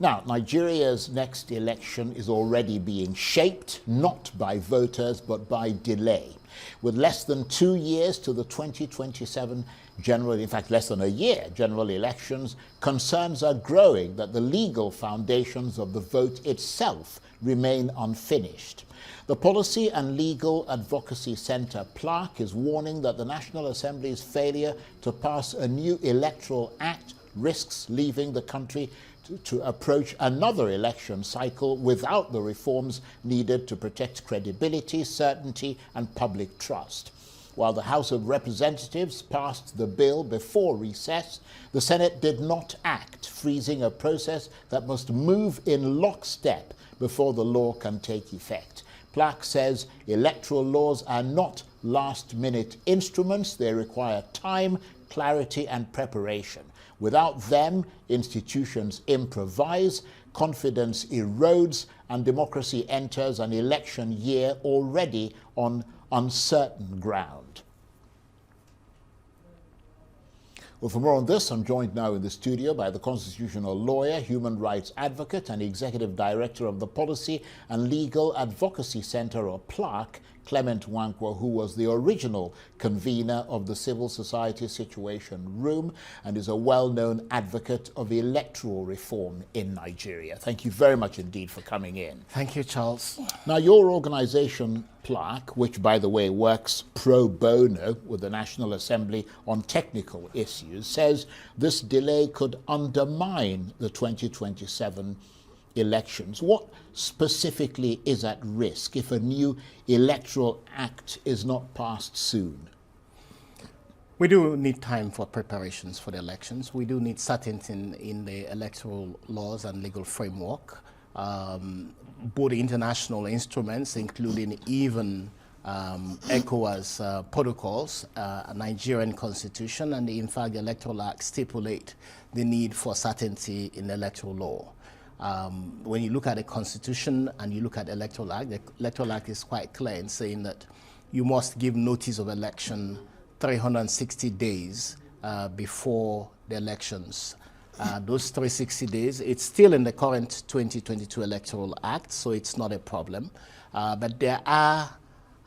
Now, Nigeria's next election is already being shaped, not by voters, but by delay. With less than 2 years to the 2027 in fact, less than a year, general elections, concerns are growing that the legal foundations of the vote itself remain unfinished. The Policy and Legal Advocacy Center, PLAC, is warning that the National Assembly's failure to pass a new Electoral Act risks leaving the country to approach another election cycle without the reforms needed to protect credibility, certainty, and public trust. While the House of Representatives passed the bill before recess, the Senate did not act, freezing a process that must move in lockstep before the law can take effect. PLAC says electoral laws are not last-minute instruments. They require time, clarity, and preparation. Without them, institutions improvise, confidence erodes, and democracy enters an election year already on uncertain ground. Well, for more on this, I'm joined now in the studio by the constitutional lawyer, human rights advocate, and executive director of the Policy and Legal Advocacy Center, or PLAC, Clement Nwankwo, who was the original convener of the Civil Society Situation Room and is a well-known advocate of electoral reform in Nigeria. Thank you very much indeed for coming in. Thank you, Charles. Now, your organization, PLAC, which, by the way, works pro bono with the National Assembly on technical issues, says this delay could undermine the 2027 elections. What specifically is at risk if a new Electoral Act is not passed soon? We do need time for preparations for the elections. We do need certainty in the electoral laws and legal framework. Both international instruments, including even ECOWAS protocols, a Nigerian constitution, and in fact the Electoral Act stipulate the need for certainty in electoral law. When you look at the Constitution and you look at the Electoral Act, the Electoral Act is quite clear in saying that you must give notice of election 360 days before the elections. Those 360 days, it's still in the current 2022 Electoral Act, so it's not a problem. But there are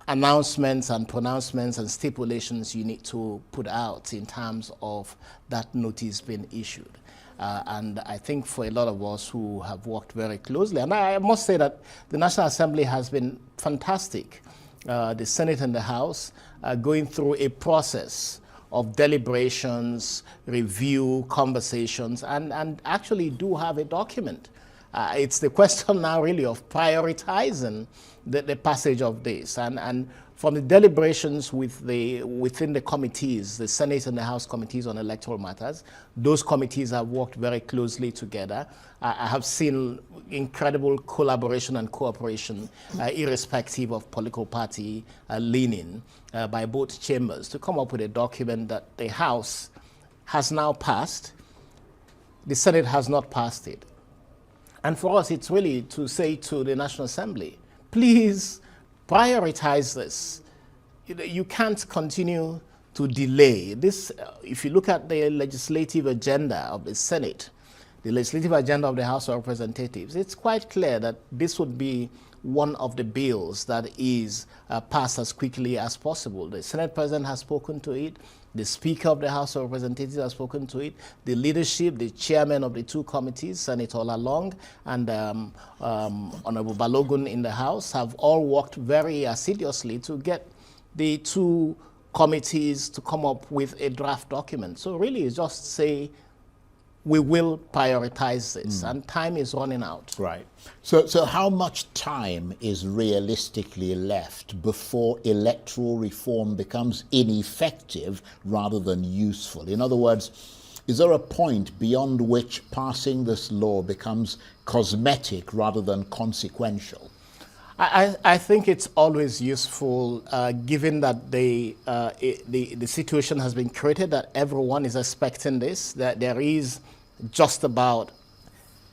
announcements and pronouncements and stipulations you need to put out in terms of that notice being issued. And I think for a lot of us who have worked very closely, and I must say that the National Assembly has been fantastic. The Senate and the House are going through a process of deliberations, review, conversations, and actually do have a document. It's the question now really of prioritizing the passage of this. And from the deliberations within the committees, the Senate and the House committees on electoral matters, those committees have worked very closely together. I have seen incredible collaboration and cooperation, irrespective of political party leaning, by both chambers to come up with a document that the House has now passed. The Senate has not passed it. And for us, it's really to say to the National Assembly, please prioritize this. You can't continue to delay this. If you look at the legislative agenda of the Senate, the legislative agenda of the House of Representatives, it's quite clear that this would be one of the bills that is passed as quickly as possible. The Senate President has spoken to it. The Speaker of the House of Representatives has spoken to it. The leadership, the chairman of the two committees, Senator Olalong and Honorable Balogun in the House, have all worked very assiduously to get the two committees to come up with a draft document. So really it's just say, we will prioritize this, and time is running out. Right. So how much time is realistically left before electoral reform becomes ineffective rather than useful? In other words, is there a point beyond which passing this law becomes cosmetic rather than consequential? I think it's always useful, given that the situation has been created, that everyone is expecting this, that there is just about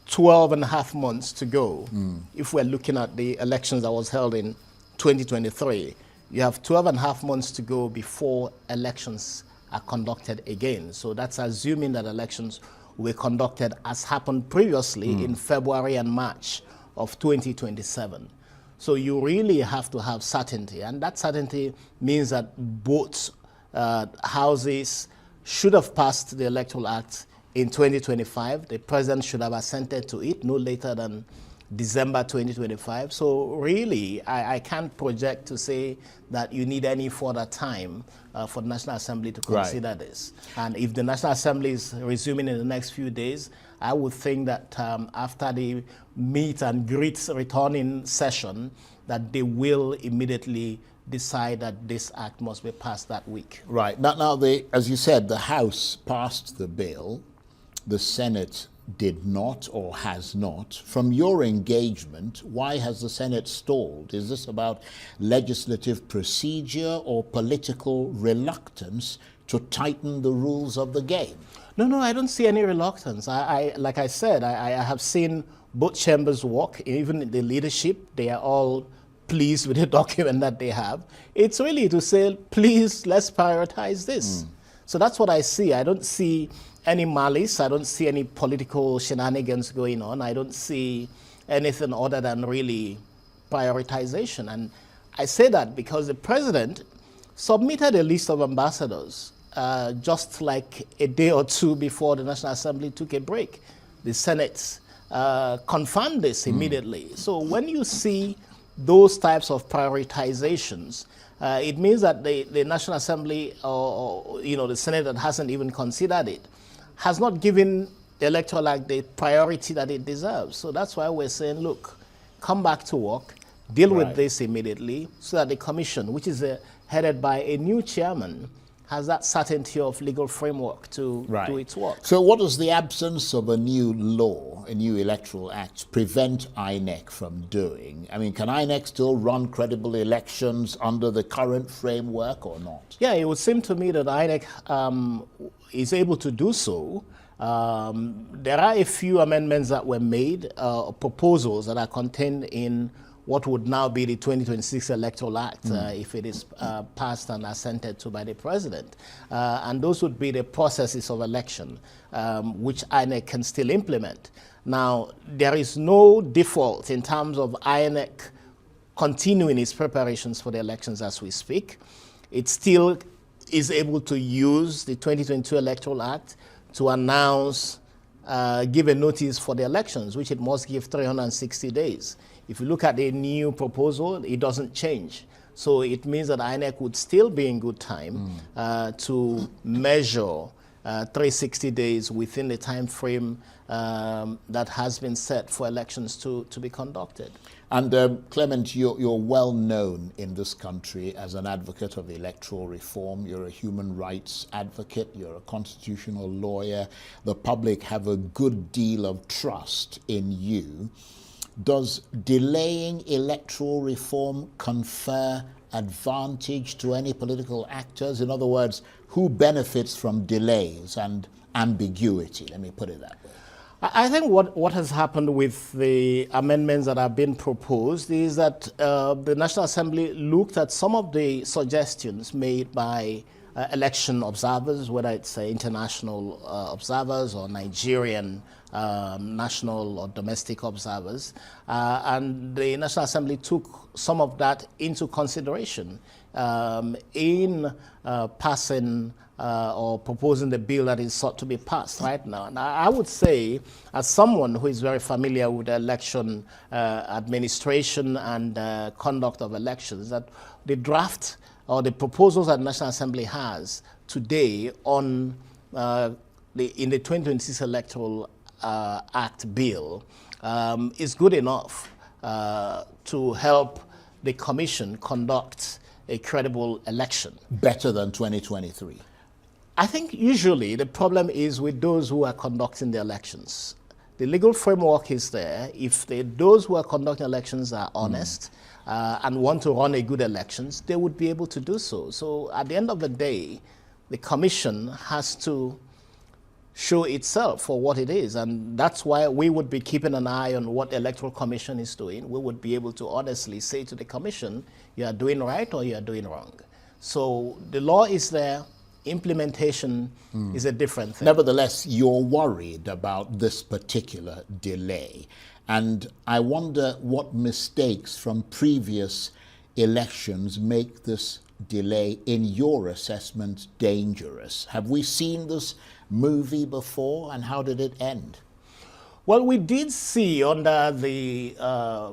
12 and a half months to go. If we're looking at the elections that was held in 2023, you have 12 and a half months to go before elections are conducted again. So that's assuming that elections will be conducted as happened previously in February and March of 2027. So you really have to have certainty, and that certainty means that both houses should have passed the Electoral Act in 2025. The president should have assented to it no later than December 2025. So really, I can't project to say that you need any further time for the National Assembly to consider this. And if the National Assembly is resuming in the next few days, I would think that after the meet and greet returning session, that they will immediately decide that this act must be passed that week. Right. Now as you said, the House passed the bill. The Senate did not or has not. From your engagement, why has the Senate stalled? Is this about legislative procedure or political reluctance to tighten the rules of the game? No, I don't see any reluctance. Like I said, I have seen both chambers work, even the leadership. They are all pleased with the document that they have. It's really to say, please, let's prioritize this. So that's what I see. I don't see any malice. I don't see any political shenanigans going on. I don't see anything other than really prioritization. And I say that because the president submitted a list of ambassadors just like a day or two before the National Assembly took a break. The Senate confirmed this immediately. So when you see those types of prioritizations, it means that the National Assembly or the Senate that hasn't even considered it has not given the Electoral Act the priority that it deserves. So that's why we're saying, look, come back to work, deal with this immediately, so that the commission, which is headed by a new chairman, has that certainty of legal framework to do its work. So what does the absence of a new law, a new Electoral Act, prevent INEC from doing? I mean, can INEC still run credible elections under the current framework or not? Yeah, it would seem to me that INEC is able to do so. There are a few amendments that were made, proposals that are contained in what would now be the 2026 Electoral Act, if it is passed and assented to by the president. And those would be the processes of election, which INEC can still implement. Now, there is no default in terms of INEC continuing its preparations for the elections as we speak. It still is able to use the 2022 Electoral Act to announce, give a notice for the elections, which it must give 360 days. If you look at the new proposal, it doesn't change. So it means that INEC would still be in good time to measure 360 days within the time frame that has been set for elections to be conducted. And Clement, you're well known in this country as an advocate of electoral reform. You're a human rights advocate. You're a constitutional lawyer. The public have a good deal of trust in you. Does delaying electoral reform confer advantage to any political actors? In other words, who benefits from delays and ambiguity? Let me put it that way. I think what has happened with the amendments that have been proposed is that the National Assembly looked at some of the suggestions made by election observers, whether it's international observers or Nigerian national or domestic observers, and the National Assembly took some of that into consideration in passing or proposing the bill that is sought to be passed right now. And I would say, as someone who is very familiar with election administration and conduct of elections, that the draft or the proposals that the National Assembly has today on in the 2026 Electoral Act bill is good enough to help the Commission conduct a credible election. Better than 2023? I think usually the problem is with those who are conducting the elections. The legal framework is there. If those who are conducting elections are honest and want to run a good elections, they would be able to do so. So at the end of the day, the Commission has to show itself for what it is. And that's why we would be keeping an eye on what the Electoral Commission is doing. We would be able to honestly say to the Commission, you are doing right or you are doing wrong. So the law is there. Implementation is a different thing. Nevertheless, you're worried about this particular delay. And I wonder what mistakes from previous elections make this delay, in your assessment, dangerous. Have we seen this movie before, and how did it end? Well, we did see under the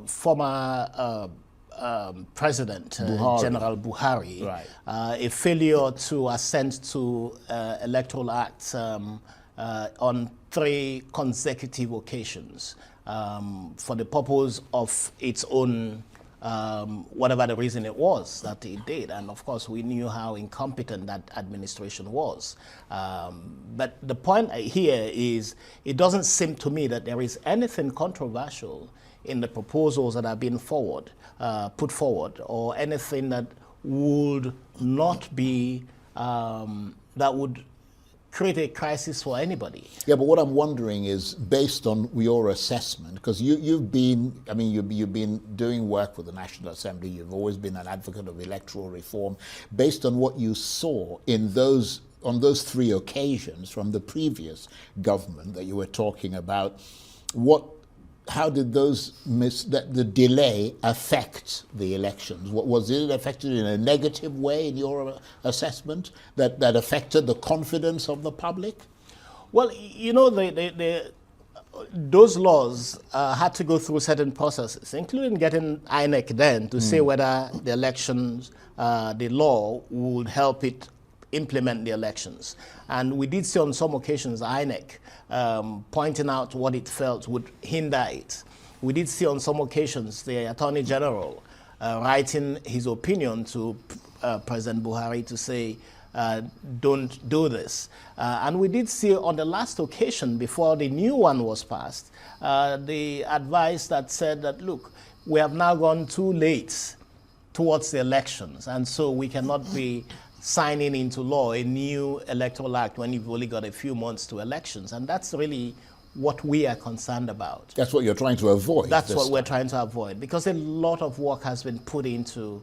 former President, General Buhari, right, a failure to assent to Electoral Act on 3 consecutive occasions for the purpose of its own, whatever the reason it was that it did. And of course, we knew how incompetent that administration was. But the point here is, it doesn't seem to me that there is anything controversial in the proposals that have been put forward, or anything that would not be, that would create a crisis for anybody. Yeah, but what I'm wondering is, based on your assessment, because you've been doing work with the National Assembly, you've always been an advocate of electoral reform. Based on what you saw on those 3 occasions from the previous government that you were talking about, how did the delay affect the elections? Was it affected in a negative way, in your assessment, that affected the confidence of the public? Well, you know, those laws had to go through certain processes, including getting INEC then to say whether the elections, the law would help it implement the elections. And we did see on some occasions INEC pointing out what it felt would hinder it. We did see on some occasions the Attorney General writing his opinion to President Buhari to say, don't do this. And we did see on the last occasion, before the new one was passed, the advice that said that, look, we have now gone too late towards the elections, and so we cannot be signing into law a new Electoral Act when you've only got a few months to elections. And that's really what we are concerned about. That's what you're trying to avoid. That's what we're trying to avoid, because a lot of work has been put into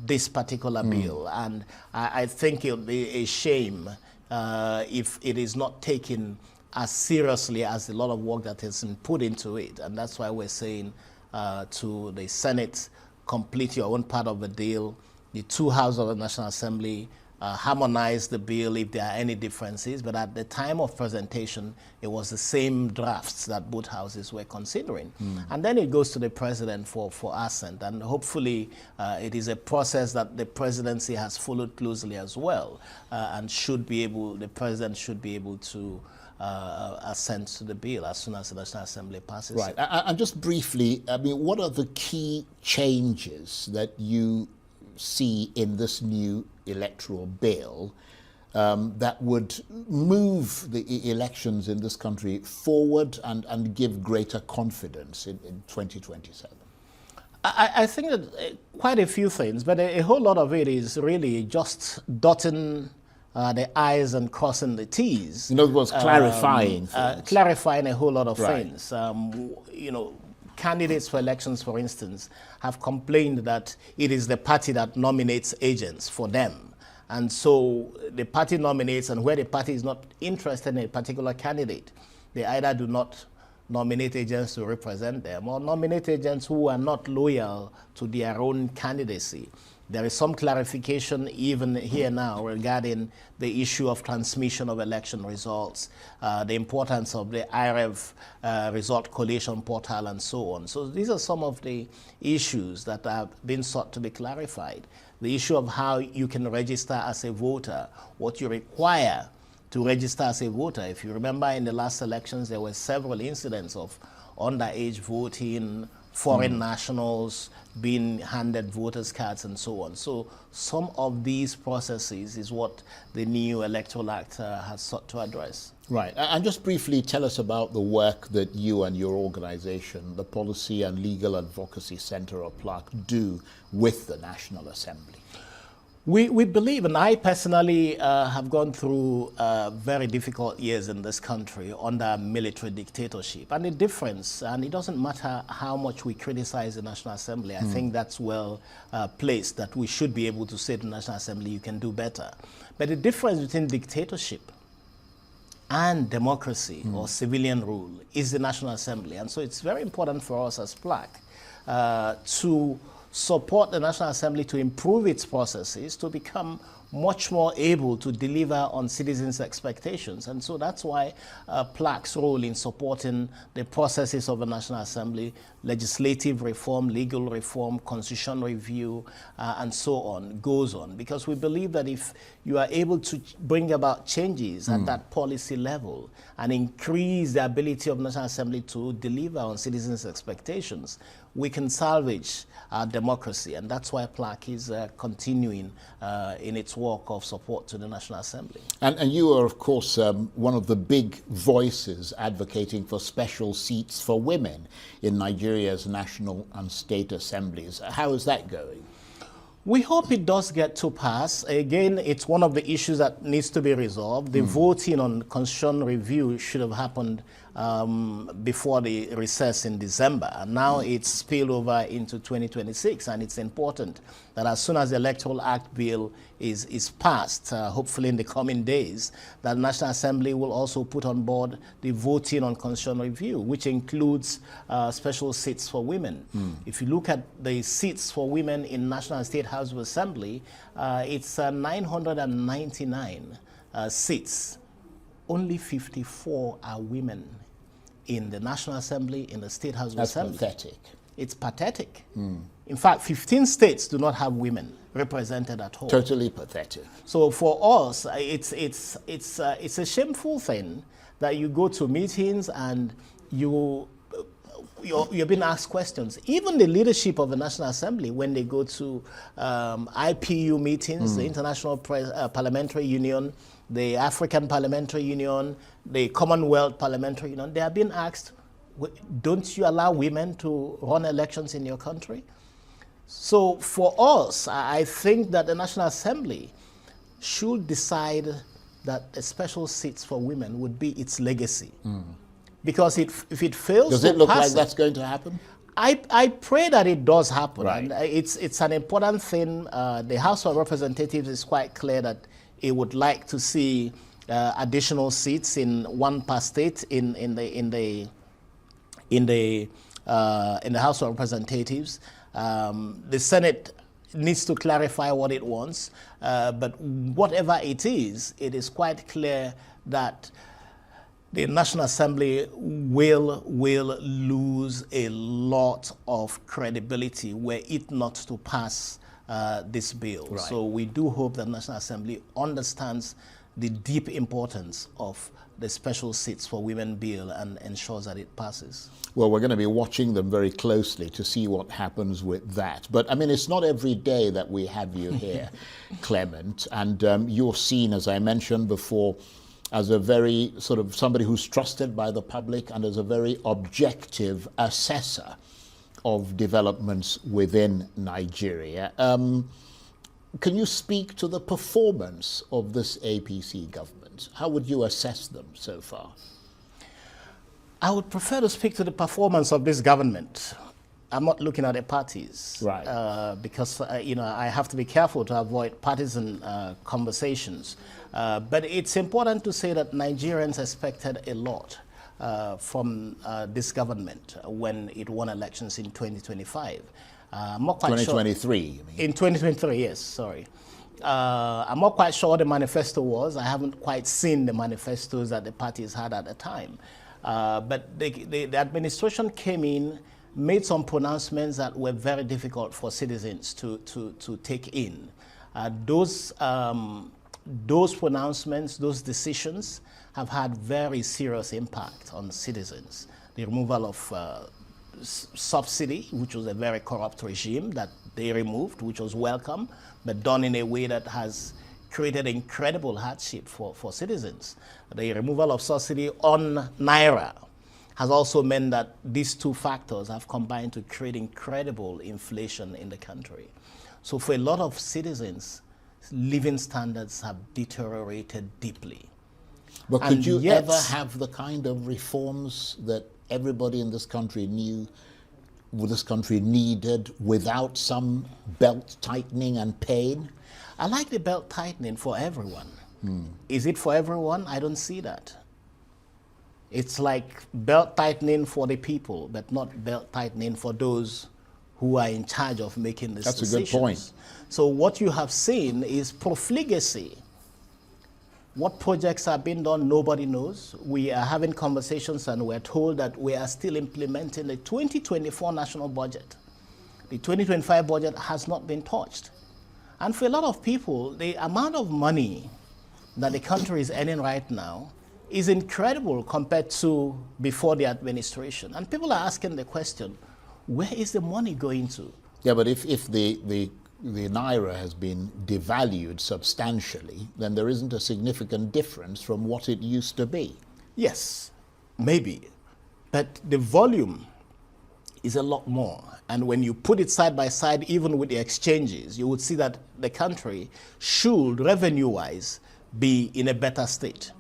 this particular bill. And I think it would be a shame if it is not taken as seriously as a lot of work that has been put into it. And that's why we're saying to the Senate, complete your own part of the deal. The 2 houses of the National Assembly harmonize the bill if there are any differences, but at the time of presentation, it was the same drafts that both houses were considering. And then it goes to the president for assent, and hopefully it is a process that the presidency has followed closely as well, and the president should be able to assent to the bill as soon as the National Assembly passes. Right, and just briefly, I mean, what are the key changes that you see in this new electoral bill that would move the elections in this country forward and give greater confidence in 2027? I think that quite a few things, but a whole lot of it is really just dotting the I's and crossing the T's. In other words, clarifying things. Clarifying a whole lot of Right. things. You know, candidates for elections, for instance, have complained that it is the party that nominates agents for them. And so the party nominates, and where the party is not interested in a particular candidate, they either do not nominate agents to represent them or nominate agents who are not loyal to their own candidacy. There is some clarification even here now regarding the issue of transmission of election results, the importance of the IREV result collation portal, and so on. So these are some of the issues that have been sought to be clarified. The issue of how you can register as a voter, what you require to register as a voter. If you remember, in the last elections, there were several incidents of underage voting, foreign nationals being handed voters' cards, and so on. So some of these processes is what the new Electoral Act has sought to address. Right. And just briefly tell us about the work that you and your organization, the Policy and Legal Advocacy Center, or PLAC, do with the National Assembly. We believe, and I personally have gone through very difficult years in this country under military dictatorship. And the difference, and it doesn't matter how much we criticize the National Assembly, I think that's well placed, that we should be able to say to the National Assembly, you can do better. But the difference between dictatorship and democracy or civilian rule is the National Assembly. And so it's very important for us as PLAC to support the National Assembly to improve its processes, to become much more able to deliver on citizens' expectations. And so that's why PLAC's role in supporting the processes of the National Assembly, legislative reform, legal reform, constitution review, and so on, goes on. Because we believe that if you are able to bring about changes at that policy level and increase the ability of the National Assembly to deliver on citizens' expectations, we can salvage our democracy. And that's why PLAC is continuing in its work of support to the National Assembly. And you are, of course, one of the big voices advocating for special seats for women in Nigeria's national and state assemblies. How is that going? We hope it does get to pass. Again, it's one of the issues that needs to be resolved. The voting on constitution review should have happened before the recess in December. And now it's spilled over into 2026, and it's important that as soon as the Electoral Act bill is passed, hopefully in the coming days, that the National Assembly will also put on board the voting on constitutional review, which includes special seats for women. If you look at the seats for women in National and State House of Assembly, it's 999 seats. Only 54 are women in the National Assembly, in the State House of Assembly. That's pathetic. It's pathetic. In fact, 15 states do not have women represented at all. Totally pathetic. So for us, it's a shameful thing that you go to meetings and you're being asked questions. Even the leadership of the National Assembly, when they go to IPU meetings, the International Parliamentary Union, the African Parliamentary Union, the Commonwealth Parliamentary Union, they are being asked, don't you allow women to run elections in your country? So for us, I think that the National Assembly should decide that the special seats for women would be its legacy. Because if it fails, does it look like that's going to happen? I pray that it does happen. Right. And it's an important thing. The House of Representatives is quite clear that it would like to see additional seats in one per state in the House of Representatives. The Senate needs to clarify what it wants, but whatever it is quite clear that the National Assembly will lose a lot of credibility were it not to pass this bill. Right. So we do hope that the National Assembly understands the deep importance of the special seats for women bill and ensures that it passes. Well, we're going to be watching them very closely to see what happens with that. But I mean, it's not every day that we have you here, Clement, and you're seen, as I mentioned before, as a very sort of somebody who's trusted by the public and as a very objective assessor of developments within Nigeria. Can you speak to the performance of this APC government? How would you assess them so far? I would prefer to speak to the performance of this government. I'm not looking at the parties, right? Because I have to be careful to avoid partisan conversations. But it's important to say that Nigerians expected a lot from this government when it won elections in 2025. I'm not quite 2023, sure. you mean? In 2023, yes, sorry. I'm not quite sure what the manifesto was. I haven't quite seen the manifestos that the parties had at the time. But the administration came in, made some pronouncements that were very difficult for citizens to take in. Those pronouncements, those decisions have had very serious impact on citizens. The removal of subsidy, which was a very corrupt regime that they removed, which was welcome, but done in a way that has created incredible hardship for citizens. The removal of subsidy on Naira has also meant that these two factors have combined to create incredible inflation in the country. So for a lot of citizens, living standards have deteriorated deeply. But could And you yet- ever have the kind of reforms that everybody in this country knew this country needed without some belt tightening and pain? I like the belt tightening for everyone. Is it for everyone? I don't see that. It's like belt tightening for the people, but not belt tightening for those who are in charge of making these That's decisions. a good point. So what you have seen is profligacy. What projects are being done, nobody knows. We are having conversations and we're told that we are still implementing the 2024 national budget. The 2025 budget has not been touched. And for a lot of people, the amount of money that the country is earning right now is incredible compared to before the administration. And people are asking the question, where is the money going to? Yeah, but if the Naira has been devalued substantially, then there isn't a significant difference from what it used to be. Yes, maybe. But the volume is a lot more. And when you put it side by side, even with the exchanges, you would see that the country should, revenue-wise, be in a better state.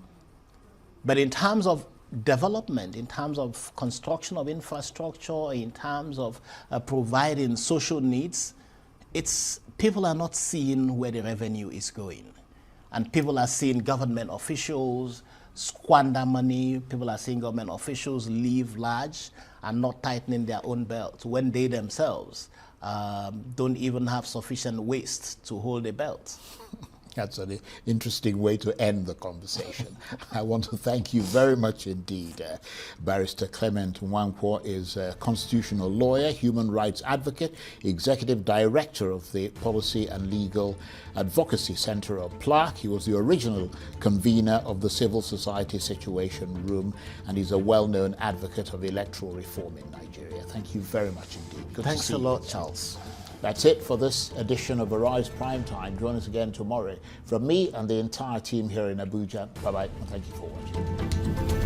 But in terms of development, in terms of construction of infrastructure, in terms of providing social needs, people are not seeing where the revenue is going. And people are seeing government officials squander money, people are seeing government officials live large and not tightening their own belt when they themselves don't even have sufficient waist to hold a belt. That's an interesting way to end the conversation. I want to thank you very much indeed. Barrister Clement Nwankwo is a constitutional lawyer, human rights advocate, executive director of the Policy and Legal Advocacy Center of PLAC. He was the original convener of the Civil Society Situation Room, and he's a well-known advocate of electoral reform in Nigeria. Thank you very much indeed. Good Thanks to see a you. lot, Charles. That's it for this edition of Arise Prime Time. Join us again tomorrow. From me and the entire team here in Abuja, bye-bye, and thank you for watching.